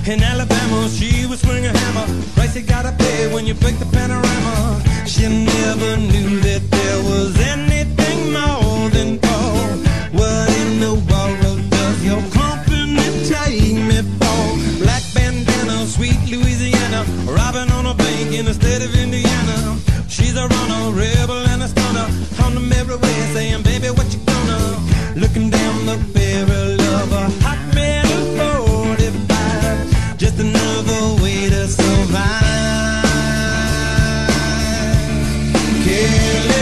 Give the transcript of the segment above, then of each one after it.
In Alabama, she would swing a hammer. Price you gotta pay when you break the panorama. She never knew that there was anything more than gold. What in the world does your company take me for? Black bandana, sweet Louisiana, robbing on a bank in the state of Indiana. She's a runner, rebel and a stunner. On the mirror way saying, baby, what you gonna? Looking down the barrel of a hot metal 45. Just another way to survive.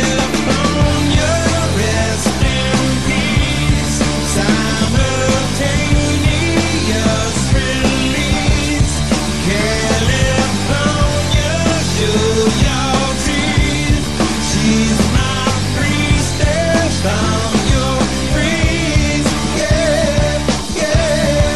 California, rest in peace. Simultaneous release. California, show your teeth. She's my priestess from your breeze. Yeah, yeah.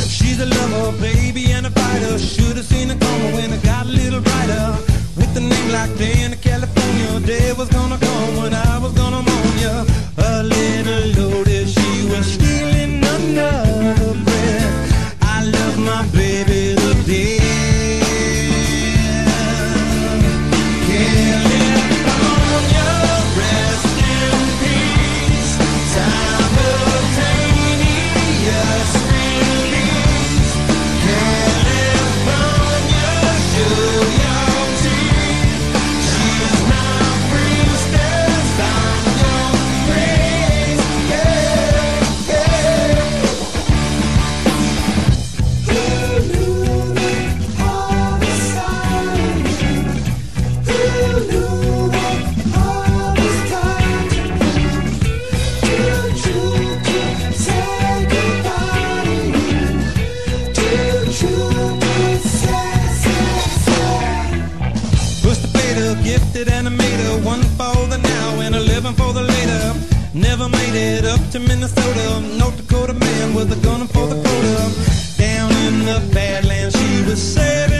She's a lover, baby, and a fighter. Should've seen it coming when it got a little brighter. With a name like Dan, California, day was gonna come when I was gonna mourn ya. A little loaded, she was stealing another breath. I love my baby to death. California, rest in peace. Simultaneous release. California, show your teeth. She's my priestess, I'm your praise. Yeah, yeah. Who knew that all was silent? Who knew that all was kind? Too true to say goodbye to you. Too true to say. Pushed the fader, gifted animator, one for the now and 11 for the later. Never made it up to Minnesota. North Dakota man with a gun for the quota. Down in the Badlands, she was saving